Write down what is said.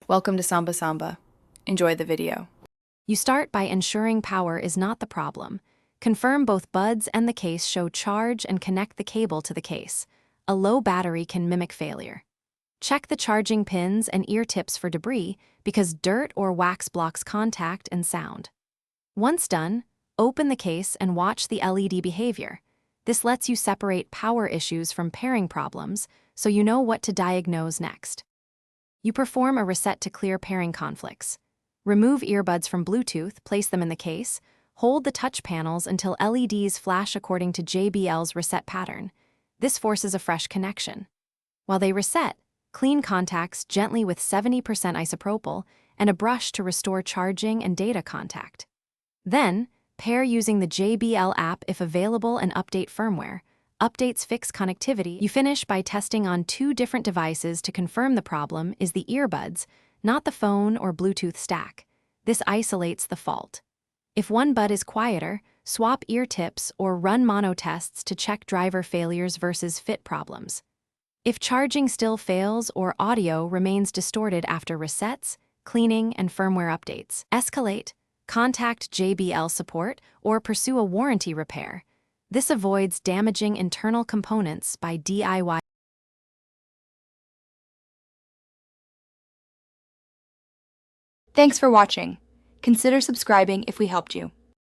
Welcome to Samba Samba. Enjoy the video. You start by ensuring power is not the problem. Confirm both buds and the case show charge and connect the cable to the case. A low battery can mimic failure. Check the charging pins and ear tips for debris because dirt or wax blocks contact and sound. Once done, open the case and watch the LED behavior. This lets you separate power issues from pairing problems, so you know what to diagnose next. You perform a reset to clear pairing conflicts. Remove earbuds from Bluetooth, place them in the case, hold the touch panels until LEDs flash according to JBL's reset pattern. This forces a fresh connection. While they reset, clean contacts gently with 70% isopropyl and a brush to restore charging and data contact. Then, pair using the JBL app if available and update firmware. Updates fix connectivity. You finish by testing on 2 different devices to confirm the problem is the earbuds, not the phone or Bluetooth stack. This isolates the fault. If one bud is quieter, swap ear tips or run mono tests to check driver failures versus fit problems. If charging still fails or audio remains distorted after resets, cleaning, and firmware updates, escalate, contact JBL support, or pursue a warranty repair. This avoids damaging internal components by DIY. Thanks for watching. Consider subscribing if we helped you.